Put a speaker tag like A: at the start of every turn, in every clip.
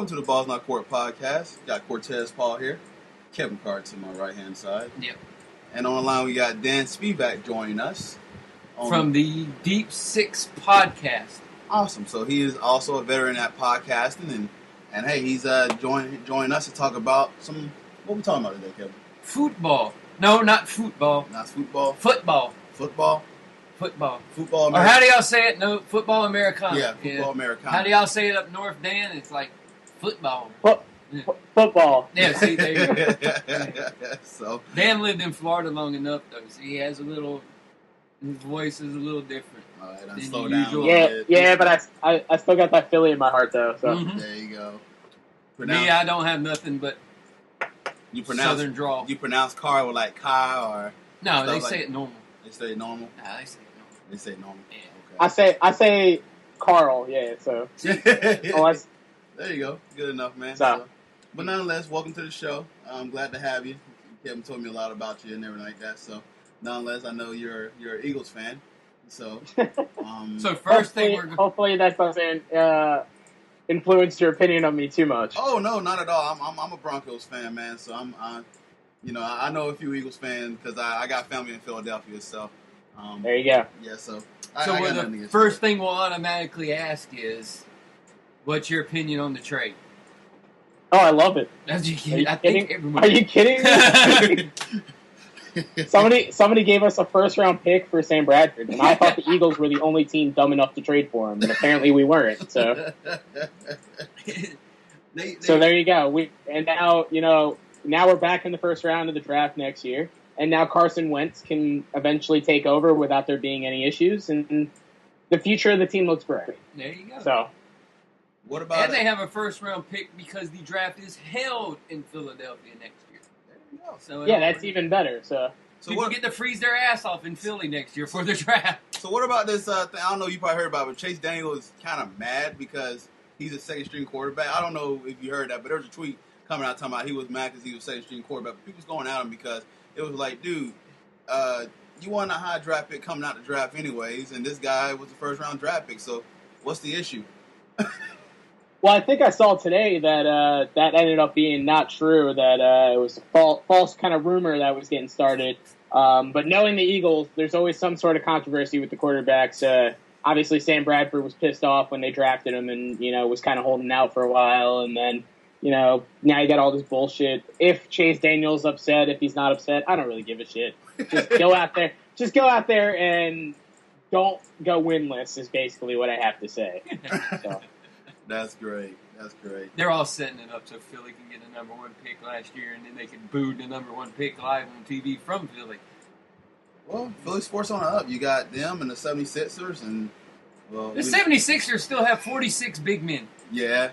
A: Welcome to the Balls Not Court podcast. Got Cortez Paul here. Kevin Card to my right-hand side.
B: Yep.
A: And on the line, we got Dan Spevak joining us.
B: From the Deep Six Podcast.
A: Awesome. So he is also a veteran at podcasting. And hey, he's joining us to talk about what we talking about today, Kevin?
B: Football. No, not football.
A: Not football?
B: Football.
A: Football?
B: Football.
A: Football
B: Or how do y'all say it? No, football Americana.
A: Yeah, football Americana.
B: How do y'all say it up north, Dan? It's like football.
C: Football.
B: Yeah, see, there you go.
A: So
B: Dan lived in Florida long enough, though. So he has his voice is a little different.
A: all right,
B: than
A: slow
B: the
A: down.
B: usual.
C: Yeah, but I still got that Philly in my heart, though. So
A: There you go.
B: Me, I don't have nothing but Southern drawl.
A: You pronounce car with like Kai or
B: No, they
A: stuff
B: say
A: like-
B: it normal.
A: they say normal.
B: Nah, they say it normal.
A: They say normal.
B: Yeah.
C: I say Carl. Yeah. So
A: Okay.
C: unless
A: There you go. Good enough, man.
C: So-
A: But nonetheless, welcome to the show. I'm glad to have you. Kevin told me a lot about you and everything like that. So, nonetheless, I know you're an Eagles fan. So,
B: So first thing we're
C: hopefully that doesn't influence your opinion of me too much.
A: oh no, not at all. I'm a Broncos fan, man. So I know a few Eagles fans because I got family in Philadelphia. So,
C: There you go.
A: yeah. So,
B: So
A: I got nothing
B: the
A: against
B: first
A: it.
B: thing we'll automatically ask is, what's your opinion on the trade?
C: Oh, I love it.
B: As you
C: Are you
B: I think
C: kidding?
B: everyone.
C: Are you kidding me? Somebody gave us a first-round pick for Sam Bradford, and I thought the Eagles were the only team dumb enough to trade for him, and apparently we weren't. So, so there you go. Now we're back in the first round of the draft next year, and now Carson Wentz can eventually take over without there being any issues, and the future of the team looks bright.
B: There you go.
C: So,
A: What about
B: And they have a first-round pick because the draft is held in Philadelphia next year.
A: There you go.
B: So
C: yeah, that's even better. So,
B: people get to freeze their ass off in Philly next year for the draft.
A: So what about this thing? I don't know, you probably heard about it, but Chase Daniel is kind of mad because he's a second-string quarterback. I don't know if you heard that, but there was a tweet coming out talking about he was mad because he was second-string quarterback. But people's going at him because it was like, dude, you won a high draft pick coming out the draft anyways, and this guy was a first-round draft pick, so what's the issue?
C: well, I think I saw today that that ended up being not true. That it was a false kind of rumor that was getting started. But knowing the Eagles, there's always some sort of controversy with the quarterbacks. Obviously, Sam Bradford was pissed off when they drafted him, and was kind of holding out for a while. And then now you got all this bullshit. If Chase Daniel's upset, if he's not upset, I don't really give a shit. Just go out there. Just go out there and don't go winless. Is basically what I have to say. So.
A: That's great. That's great.
B: They're all setting it up so Philly can get a number one pick last year, and then they can boo the number one pick live on TV from Philly.
A: Well, Philly sports on the up. You got them and the 76ers, and well,
B: The 76ers still have 46 big men.
A: yeah.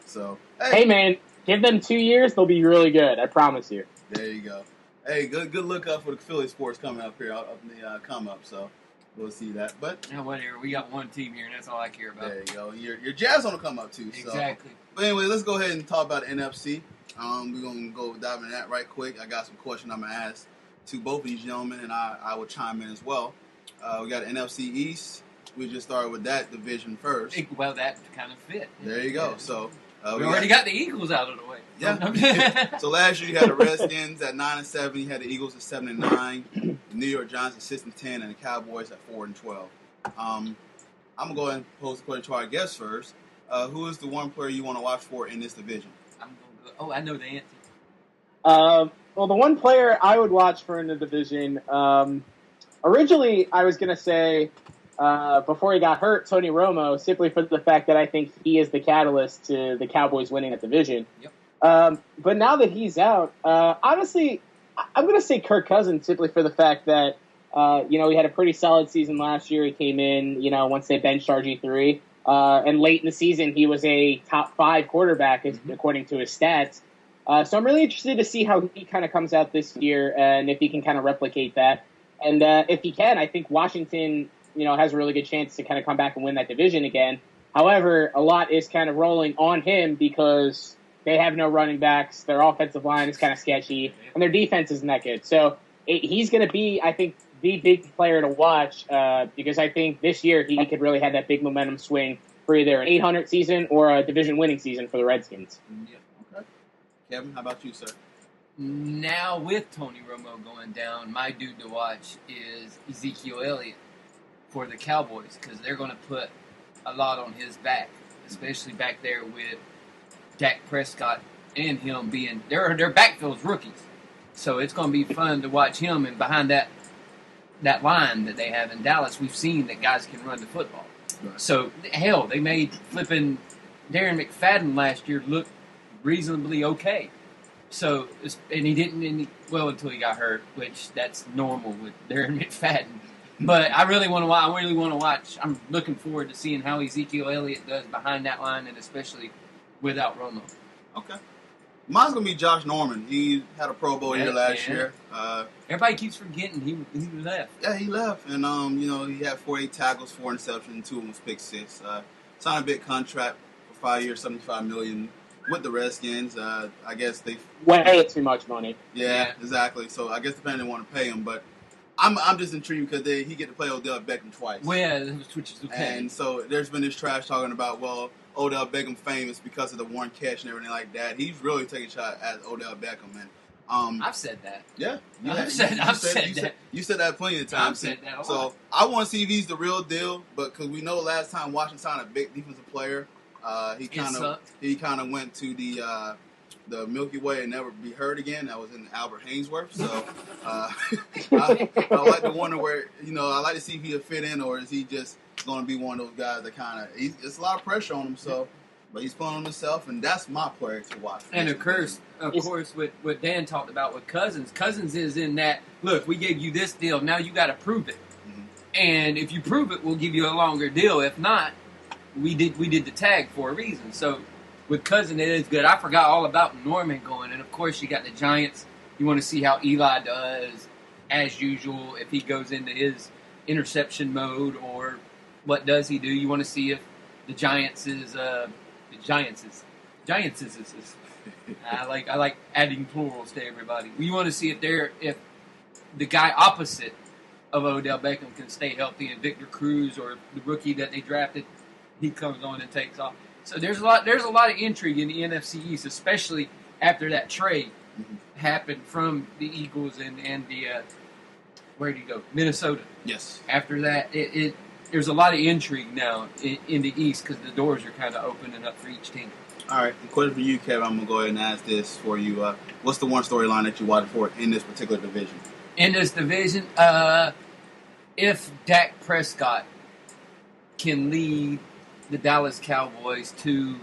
A: So
C: Hey, man, give them 2 years, they'll be really good. I promise you.
A: there you go. Hey, good look up for the Philly sports coming up here up in the come up. So we'll see that. But
B: Now, whatever. We got one team here, and that's all I care about.
A: there you go. Your Jazz on the come up too. So.
B: Exactly.
A: But anyway, let's go ahead and talk about the NFC. We're gonna go dive into that right quick. I got some questions I'm gonna ask to both of these gentlemen, and I will chime in as well. We got NFC East. We just started with that division first.
B: Well, that kind of fit.
A: There you go. So
B: We already got the Eagles out of the way.
A: Yeah. So last year you had the Redskins at 9-7. You had the Eagles at 7-9. The New York Giants at 6-10, and the Cowboys at 4-12. I'm gonna go ahead and pose the question to our guest first. Who is the one player you want to watch for in this division?
B: I know the answer.
C: Well, the one player I would watch for in the division, originally I was going to say, before he got hurt, Tony Romo, simply for the fact that I think he is the catalyst to the Cowboys winning that division.
B: Yep.
C: But now that he's out, honestly, I'm going to say Kirk Cousins simply for the fact that, he had a pretty solid season last year. He came in, once they benched RG3. And late in the season, he was a top 5 quarterback, according to his stats. So I'm really interested to see how he kind of comes out this year and if he can kind of replicate that. And if he can, I think Washington, has a really good chance to kind of come back and win that division again. However, a lot is kind of rolling on him because they have no running backs. Their offensive line is kind of sketchy, and their defense isn't that good. So he's going to be, I think, the big player to watch because I think this year he could really have that big momentum swing for either an 800 season or a division-winning season for the Redskins.
A: Yeah. Okay. Kevin, how about you, sir?
B: Now with Tony Romo going down, my dude to watch is Ezekiel Elliott for the Cowboys because they're going to put a lot on his back, especially back there with Dak Prescott and him being their backfield's rookies. So it's going to be fun to watch him, and behind that line that they have in Dallas, we've seen that guys can run the football.
A: Right.
B: So hell, they made flipping Darren McFadden last year look reasonably okay. So, and he didn't, until he got hurt, which that's normal with Darren McFadden. But I really want to watch. I'm looking forward to seeing how Ezekiel Elliott does behind that line, and especially without Romo.
A: Okay. Mine's going to be Josh Norman. He had a Pro Bowl year last year.
B: Everybody keeps forgetting he left.
A: Yeah, he left. And, he had 48 tackles, 4 interceptions, 2 of them was pick 6. Signed a big contract for 5 years, $75 million. With the Redskins, I guess they
C: way too much money.
A: Yeah, exactly. So I guess depending on want to pay him, but I'm just intrigued because he get to play Odell Beckham twice.
B: Well, yeah, which is okay.
A: And so there's been this trash talking about Odell Beckham famous because of the one catch and everything like that. He's really taking a shot at Odell Beckham, and
B: I've said that.
A: Yeah,
B: I've said that.
A: You said that plenty of times.
B: I've said that a lot.
A: So I want to see if he's the real deal, but because we know last time Washington signed a big defensive player. He kind of went to the Milky Way and never be heard again. That was in Albert Hainsworth. So I like to wonder where I like to see if he'll fit in, or is he just going to be one of those guys that kind of it's a lot of pressure on him. So, but he's playing on himself, and that's my player to watch.
B: And of course, what Dan talked about with Cousins. Cousins is in that. Look, we gave you this deal. Now you got to prove it. Mm-hmm. And if you prove it, we'll give you a longer deal. If not, we did the tag for a reason. So with Cousin, it is good. I forgot all about Norman going, and of course you got the Giants. You want to see how Eli does, as usual. If he goes into his interception mode, or what does he do? You want to see if the Giants is. I like adding plurals to everybody. We want to see if the guy opposite of Odell Beckham can stay healthy, and Victor Cruz or the rookie that they drafted. He comes on and takes off. So there's a lot of intrigue in the NFC East, especially after that trade happened from the Eagles and the where did he go? Minnesota.
A: Yes.
B: After that, there's a lot of intrigue now in the East because the doors are kind of opening up for each team.
A: All right, the question for you, Kevin. I'm gonna go ahead and ask this for you. What's the one storyline that you watch for in this particular division?
B: In this division, if Dak Prescott can lead the Dallas Cowboys to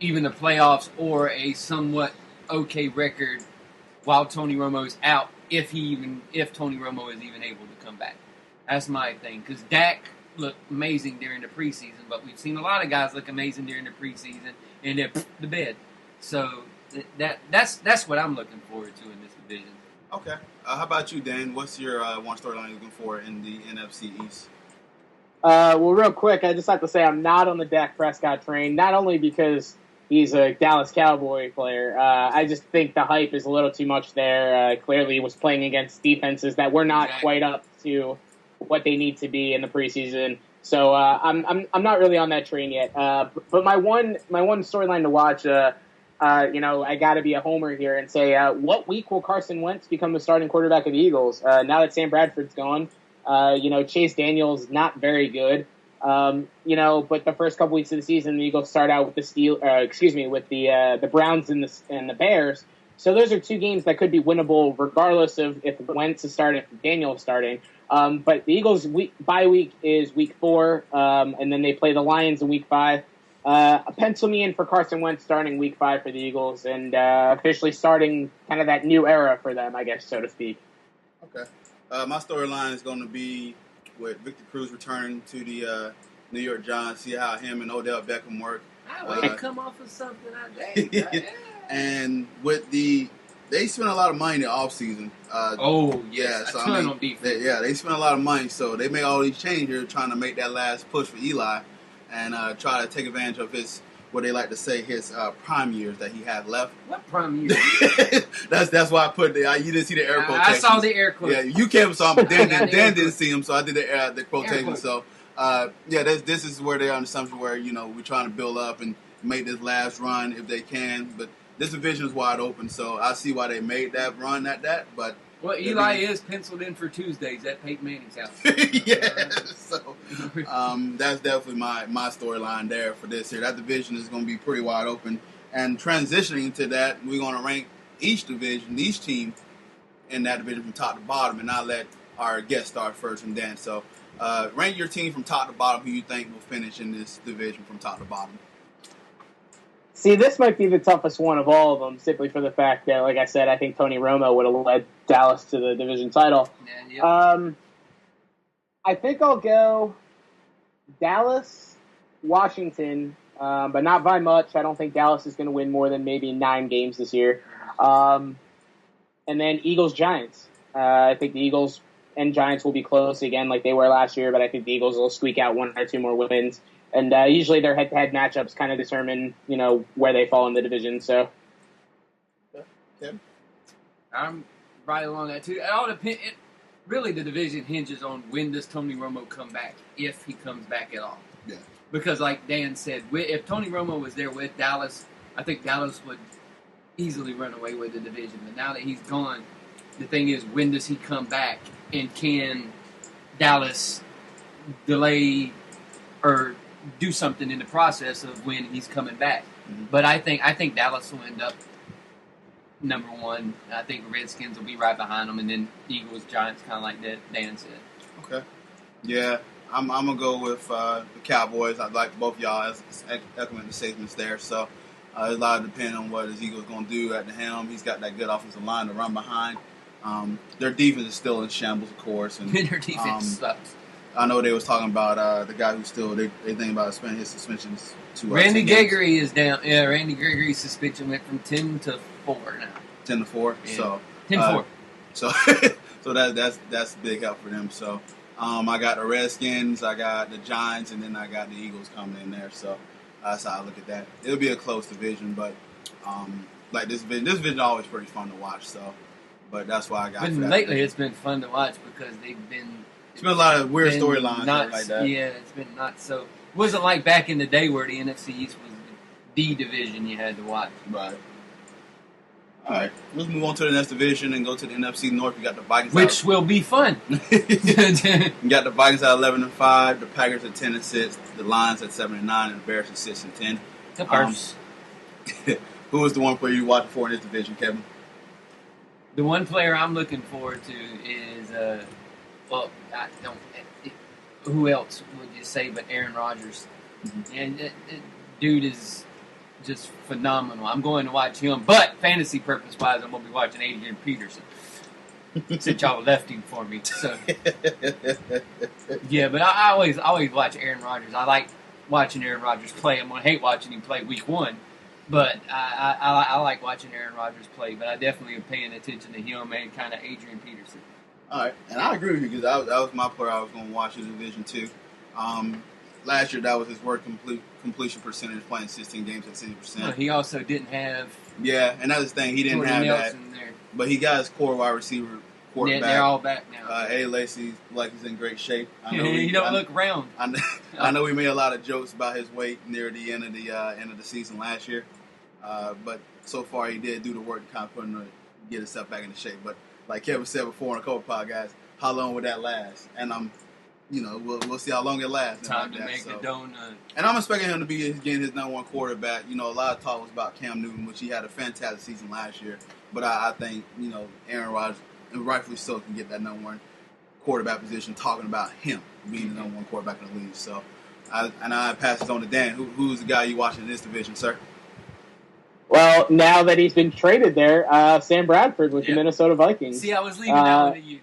B: even the playoffs or a somewhat okay record while Tony Romo's out, if Tony Romo is even able to come back. That's my thing, because Dak looked amazing during the preseason, but we've seen a lot of guys look amazing during the preseason and they're the bed. So that's what I'm looking forward to in this division.
A: Okay. How about you, Dan? What's your one storyline you're looking for in the NFC East?
C: Well, real quick, I just have to say I'm not on the Dak Prescott train, not only because he's a Dallas Cowboy player. I just think the hype is a little too much there. Clearly, he was playing against defenses that were not quite up to what they need to be in the preseason. So I'm not really on that train yet. But my one storyline to watch, I got to be a homer here and say, what week will Carson Wentz become the starting quarterback of the Eagles? Now that Sam Bradford's gone. Chase Daniel's not very good. But the first couple weeks of the season, the Eagles start out with the Browns and the Bears. So those are two games that could be winnable, regardless of if Wentz is starting, if Daniel is starting. But the Eagles' bye week is week 4, and then they play the Lions in week 5. Pencil me in for Carson Wentz starting week 5 for the Eagles, and officially starting kind of that new era for them, I guess, so to speak.
A: Okay. My storyline is going to be with Victor Cruz returning to the New York Giants, see how him and Odell Beckham work.
B: I would come off of something I did.
A: And with they spent a lot of money in the offseason.
B: On defense.
A: They spent a lot of money, so they made all these changes trying to make that last push for Eli and try to take advantage of his, what they like to say, his prime years that he had left.
B: What prime years?
A: That's why I put you didn't see the air quotations.
B: I saw the air quotes.
A: Yeah, you came saw him, but Dan didn't see him, so I did the quotation. So This is where they're on assumption where, we're trying to build up and make this last run if they can. But this division is wide open, so I see why they made that run at that. But
B: well, Eli is penciled in for Tuesdays at Peyton Manning's house.
A: So that's definitely my storyline there for this here. That division is going to be pretty wide open. And transitioning to that, we're going to rank each team in that division from top to bottom, and I'll let our guest start first and then. So rank your team from top to bottom, who you think will finish in this division from top to bottom.
C: See, this might be the toughest one of all of them, simply for the fact that, like I said, I think Tony Romo would have led Dallas to the division title. I think I'll go Dallas, Washington, but not by much. I don't think Dallas is going to win more than maybe 9 games this year. And then Eagles-Giants. I think the Eagles and Giants will be close again like they were last year, but I think the Eagles will squeak out 1 or 2 more wins. And usually their head-to-head matchups kind of determine, where they fall in the division. So,
A: yeah.
B: I'm right along that too. It all depends. Really, the division hinges on when does Tony Romo come back, if he comes back at all.
A: Yeah.
B: Because, like Dan said, if Tony Romo was there with Dallas, I think Dallas would easily run away with the division. But now that he's gone, the thing is, when does he come back, and can Dallas delay or do something in the process of when he's coming back?
A: Mm-hmm.
B: But I think Dallas will end up number 1. I think Redskins will be right behind them, and then Eagles, Giants, kind of like that Dan said.
A: Okay. Yeah, I'm gonna go with the Cowboys. I'd like both y'all as echoing the statements there. So there's a lot of depending on what his Eagles gonna do at the helm. He's got that good offensive line to run behind. Their defense is still in shambles, of course, and
B: their defense sucks.
A: I know they was talking about the guy who still they think about spending his suspensions to
B: Randy Gregory is down. Yeah, Randy Gregory's suspension went from 10 to 4 now.
A: 10 to 4.
B: Yeah.
A: So
B: 10-4.
A: So that's big help for them. So I got the Redskins, I got the Giants, and then I got the Eagles coming in there. So that's how I look at that. It'll be a close division, but like this division is always pretty fun to watch. So, but that's why I got.
B: But lately, it's been fun to watch because they've been.
A: It's been a lot of weird storylines like that.
B: Yeah, it's been not so. It wasn't like back in the day where the NFC East was the division you had to watch.
A: Right. All right, let's move on to the next division and go to the NFC North. We got the Vikings,
B: which will be fun.
A: You got the Vikings at 11-5, the Packers at 10-6, the Lions at 7-9, and the Bears at 6-10.
B: The Bears.
A: Who was the one player you watching for in this division, Kevin?
B: The one player I'm looking forward to is I don't. Who else would you say but Aaron Rodgers? Mm-hmm. And dude is just phenomenal. I'm going to watch him, but fantasy purpose-wise, I'm going to be watching Adrian Peterson. Since y'all left him for me. So. Yeah, but I always watch Aaron Rodgers. I like watching Aaron Rodgers play. I'm going to hate watching him play week 1. But I like watching Aaron Rodgers play. But I definitely am paying attention to him and kind of Adrian Peterson.
A: All right, and I agree with you because that was my player I was going to watch in Division 2. Last year, that was his worst completion percentage, playing 16 games at 60%.
B: Well, he also didn't have...
A: Yeah, and that's the thing. He didn't have that.
B: There.
A: But he got his core wide receiver quarterback.
B: They're all back now.
A: A. Lacy, like he's in great shape.
B: He don't look round.
A: I know we made a lot of jokes about his weight near the end of the season last year. But so far, he did do the work to kind of get himself back into shape. But like Kevin said before on a couple podcasts, how long would that last? And we'll see how long it lasts.
B: Time to make a donut.
A: And I'm expecting him to be getting his number 1 quarterback. A lot of talk was about Cam Newton, which he had a fantastic season last year. But I think, Aaron Rodgers, and rightfully so, can get that number 1 quarterback position, talking about him being the number 1 quarterback in the league. So, I pass it on to Dan. Who's the guy you watching in this division, sir?
C: Well, now that he's been traded there, Sam Bradford with the Minnesota Vikings.
B: See, I was leaving that one to you.